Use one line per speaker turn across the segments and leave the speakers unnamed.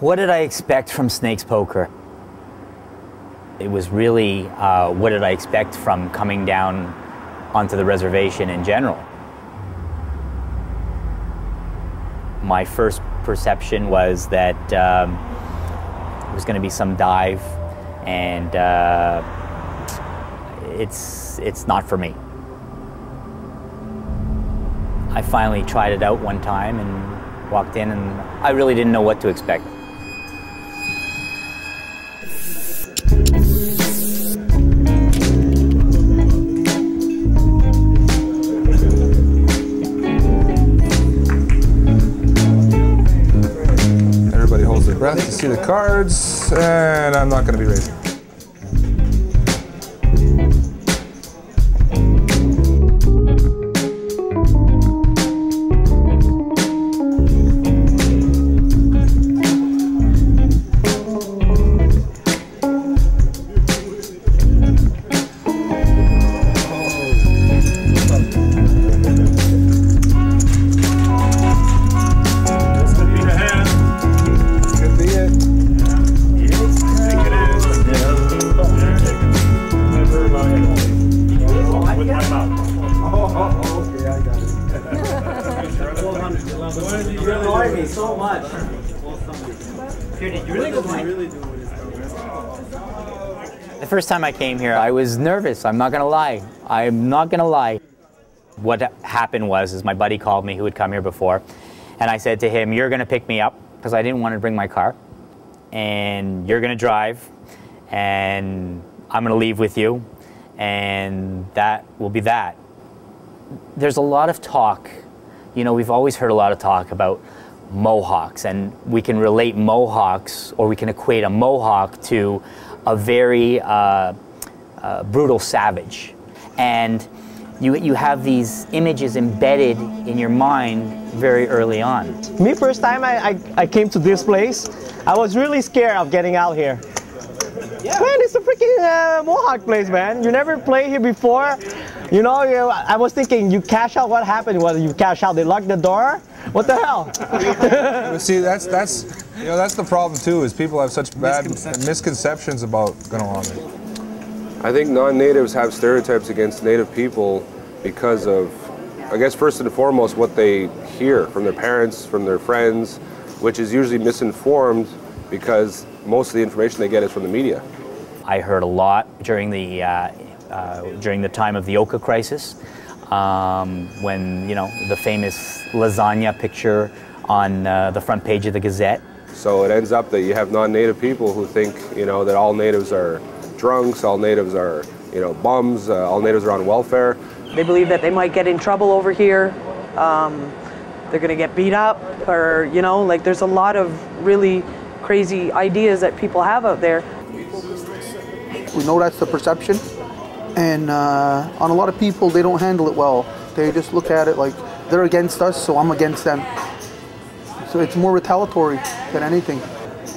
What did I expect from Snakes Poker? It was really what did I expect from coming down onto the reservation in general. My first perception was that it was going to be some dive, and it's not for me. I finally tried it out one time and walked in, and I really didn't know what to expect.
Everybody holds their breath to see the cards, and I'm not going to be raising.
So much. The first time I came here, I was nervous. I'm not gonna lie. I'm not gonna lie. What happened was my buddy called me, who had come here before, and I said to him, "You're gonna pick me up," because I didn't want to bring my car, "and you're gonna drive, and I'm gonna leave with you, and that will be that." There's a lot of talk. You know, we've always heard a lot of talk about Mohawks, and we can relate Mohawks, or we can equate a Mohawk to a very brutal savage. And you have these images embedded in your mind very early on.
Me, first time I came to this place, I was really scared of getting out here. Yeah. Man, it's a freaking Mohawk place, man. You never played here before. You know, I was thinking, you cash out, what happened? Well, you cash out, they locked the door? What the hell?
See, that's the problem too, is people have such bad misconceptions about Kahnawake.
I think non-natives have stereotypes against native people because of, I guess first and foremost, what they hear from their parents, from their friends, which is usually misinformed because most of the information they get is from the media.
I heard a lot during the time of the Oka crisis, when, you know, the famous lasagna picture on the front page of the Gazette.
So it ends up that you have non-native people who think, you know, that all natives are drunks, all natives are, you know, bums, all natives are on welfare.
They believe that they might get in trouble over here, they're gonna get beat up, or, you know, like there's a lot of really crazy ideas that people have out there.
We know that's the perception, and on a lot of people, they don't handle it well. They just look at it like they're against us, so I'm against them. So it's more retaliatory than anything.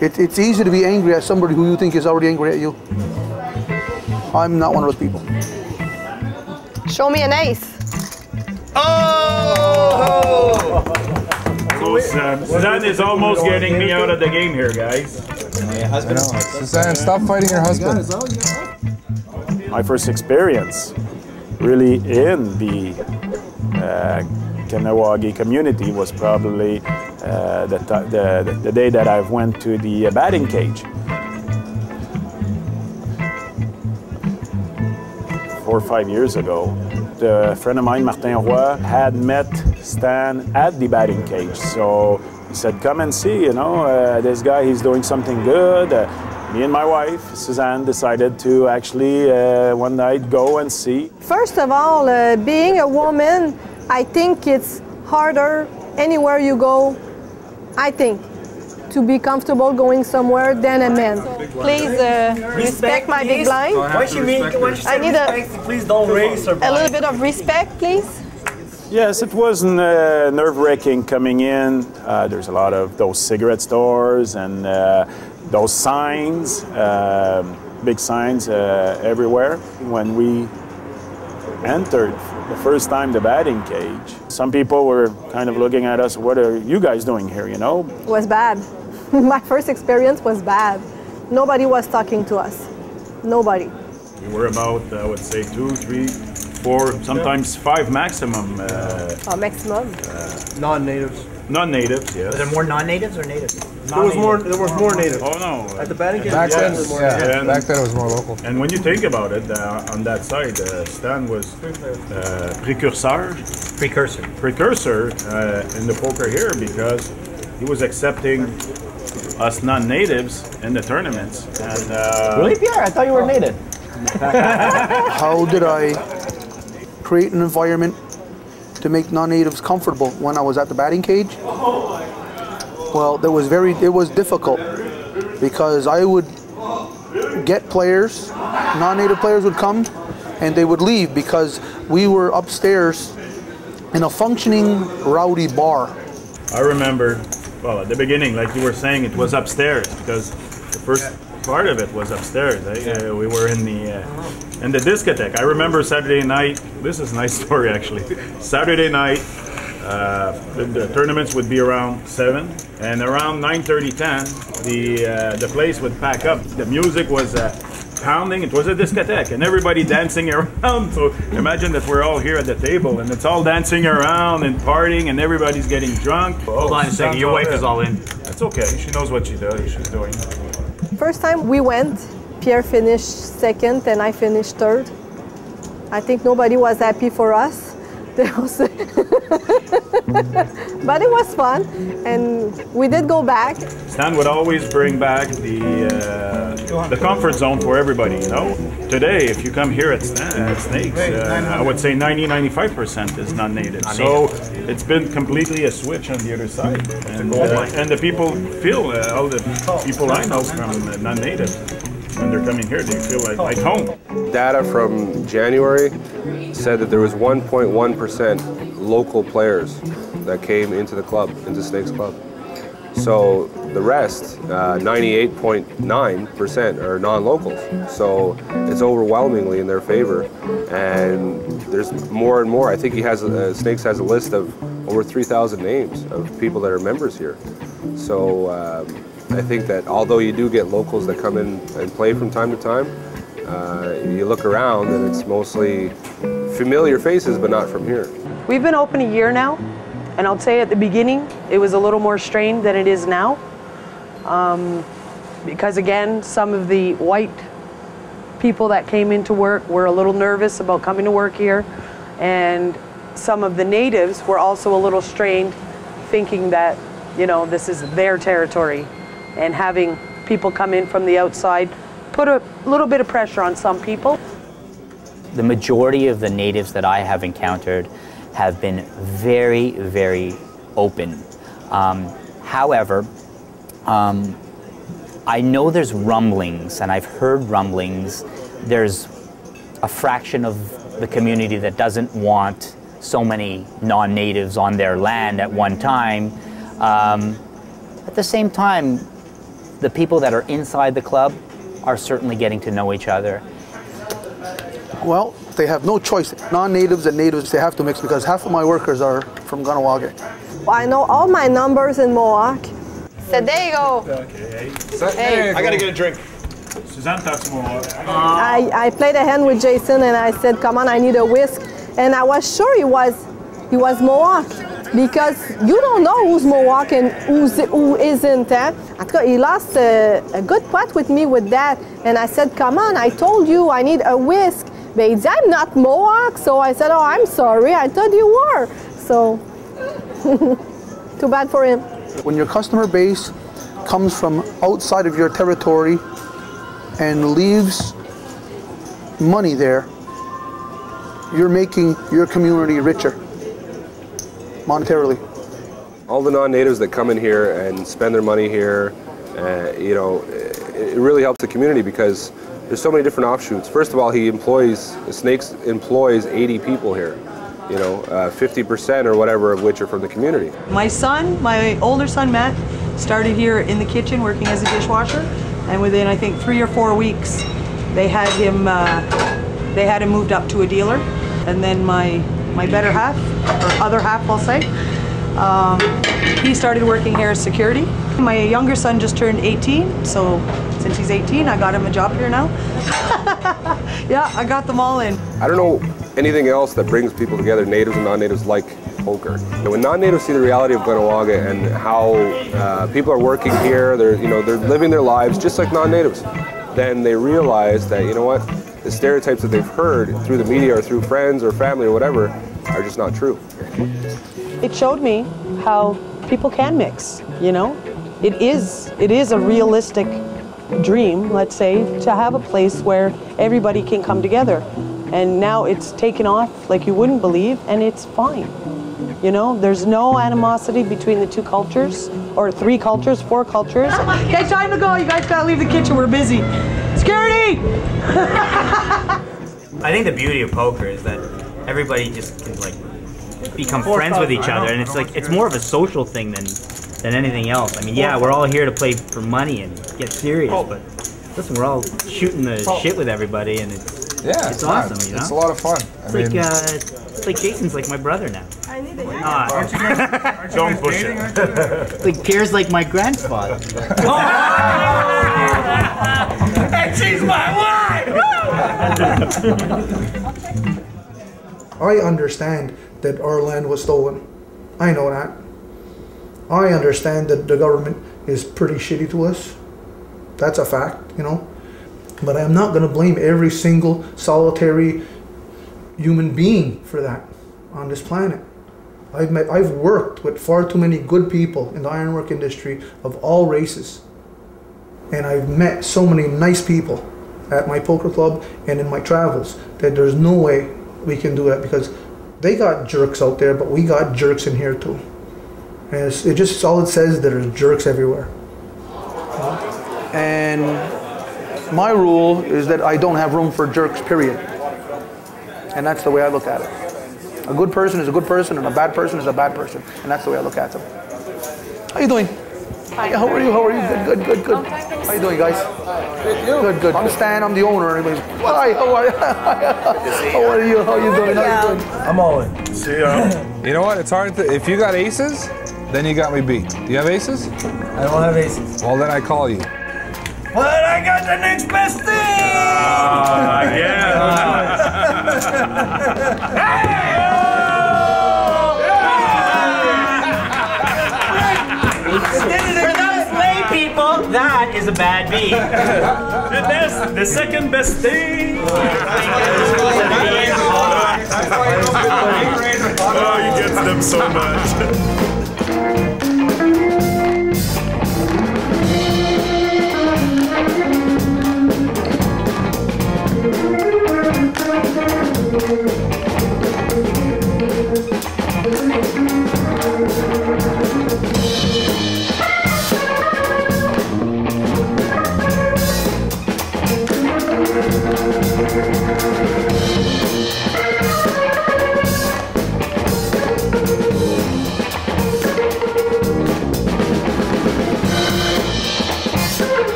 It's easy to be angry at somebody who you think is already angry at you. I'm not one of those people.
Show me an ace.
Oh! So Suzanne is almost getting me out of the game here, guys.
I know. Suzanne, stop fighting your husband.
My first experience really in the Kahnawake community was probably the day that I went to the batting cage. 4 or 5 years ago, a friend of mine, Martin Roy, had met Stan at the batting cage. So he said, "Come and see, you know, this guy, he's doing something good." Me and my wife, Suzanne, decided to actually one night go and see.
First of all, being a woman, I think it's harder anywhere you go, I think, to be comfortable going somewhere than a man. Please respect my big blind. I need
please don't raise her
a little bit of respect, please.
Yes, it was nerve-wracking coming in. There's a lot of those cigarette stores and those signs, big signs everywhere. When we entered the first time the batting cage, some people were kind of looking at us, "What are you guys doing here?" You know?
It was bad. My first experience was bad. Nobody was talking to us. Nobody.
We were about, I would say, 2, 3, 4, sometimes 5 maximum.
Maximum.
Non-natives.
Non-natives, yes.
Was there more non-natives or natives?
There was more natives.
Oh no.
At the batting cage,
Back then,
And-
back then it was more local.
And when you think about it, on that side, Stan was precursor in the poker here because he was accepting us non-natives in the tournaments. And
Really, Pierre? I thought you were native.
How did I create an environment to make non-natives comfortable when I was at the batting cage? Well, it was difficult because I would get players, non-native players would come and they would leave because we were upstairs in a functioning rowdy bar.
I remember, well, at the beginning, like you were saying, it was upstairs because the first part of it was upstairs. We were in the discotheque. I remember Saturday night. This is a nice story actually. Saturday night, the tournaments would be around 7, and around 9:30, 10, the place would pack up. The music was pounding. It was a discotheque, and everybody dancing around. So imagine that we're all here at the table, and it's all dancing around and partying, and everybody's getting drunk.
Hold on a second, your wife is all in.
That's okay. She knows what she's doing.
First time we went, Pierre finished second and I finished third. I think nobody was happy for us. But it was fun, and we did go back.
Stan would always bring back the comfort zone for everybody, you know. Today, if you come here at Snakes, I would say 90-95% is non-native. So it's been completely a switch on the other side. And the people feel, all the people I know from non-native, when they're coming here, they feel like home.
Data from January said that there was 1.1% local players that came into the club, into Snakes Club. So the rest, 98.9% are non-locals. So it's overwhelmingly in their favor. And there's more and more. I think Snakes has a list of over 3,000 names of people that are members here. So I think that although you do get locals that come in and play from time to time, you look around and it's mostly familiar faces, but not from here.
We've been open a year now, and I'll say at the beginning, it was a little more strained than it is now. Because again, some of the white people that came into work were a little nervous about coming to work here, and some of the natives were also a little strained, thinking that, you know, this is their territory, and having people come in from the outside put a little bit of pressure on some people.
The majority of the natives that I have encountered have been very, very open. However, I know there's rumblings, and I've heard rumblings. There's a fraction of the community that doesn't want so many non-natives on their land at one time. At the same time, the people that are inside the club are certainly getting to know each other.
Well, they have no choice. Non-natives and natives, they have to mix because half of my workers are from Kahnawake.
I know all my numbers in Mohawk. So there you go.
Hey,
I gotta get a drink.
Suzanne talks more.
I played a hand with Jason and I said, come on, I need a whisk. And I was sure he was Mohawk, because you don't know who's Mohawk and who isn't. Eh? He lost a good putt with me with that. And I said, come on, I told you I need a whisk. But he said, I'm not Mohawk. So I said, oh, I'm sorry, I thought you were. So, too bad for him.
When your customer base comes from outside of your territory and leaves money there, you're making your community richer monetarily.
All the non-natives that come in here and spend their money here, you know, it really helps the community because there's so many different offshoots. First of all, Snakes employs 80 people here, you know, 50% or whatever of which are from the community.
My son, my older son Matt, started here in the kitchen working as a dishwasher, and within I think 3 or 4 weeks they had him moved up to a dealer. And then my better half, or other half I'll say, He started working here as security. My younger son just turned 18, so since he's 18, I got him a job here now. Yeah, I got them all in.
I don't know anything else that brings people together, natives and non-natives, like poker. When non-natives see the reality of Kahnawake and how people are working here, they're living their lives just like non-natives, then they realize that, you know what, the stereotypes that they've heard through the media or through friends or family or whatever are just not true.
It showed me how people can mix, you know? It is a realistic dream, let's say, to have a place where everybody can come together. And now it's taken off like you wouldn't believe, and it's fine. You know, there's no animosity between the two cultures, or 3 cultures, 4 cultures. Okay, time to go. You guys gotta leave the kitchen. We're busy. Security!
I think the beauty of poker is that everybody just can like become friends with each other, and it's like it's more of a social thing than anything else. I mean, yeah, we're all here to play for money and get serious, but listen, we're all shooting the shit with everybody, and it's awesome, you know?
It's a lot of fun.
It's like Jason's like my brother now.
Don't push it.
It's like Pierre's like my grandfather.
And she's my wife!
I understand that our land was stolen. I know that. I understand that the government is pretty shitty to us. That's a fact, you know. But I am not going to blame every single solitary human being for that on this planet. I've worked with far too many good people in the ironwork industry of all races. And I've met so many nice people at my poker club and in my travels that there's no way we can do that, because they got jerks out there, but we got jerks in here too. And it just all it says is that there's jerks everywhere. And my rule is that I don't have room for jerks, period. And that's the way I look at it. A good person is a good person, and a bad person is a bad person. And that's the way I look at them. How you doing? Hi. How are you? How are you? Good. How you doing, guys? Good. I'm Stan. I'm the owner. Everybody's, hi, how are you? How are you? How you doing? How you doing?
I'm all in.
See ya.
You know what? It's hard to, if you got aces, then you got me beat. Do you have aces?
I don't have aces.
Well, then I call you.
But I got the next best thing!
Yeah.
For those lay people, that is a bad beat.
The second best thing. Oh, he gets them so much.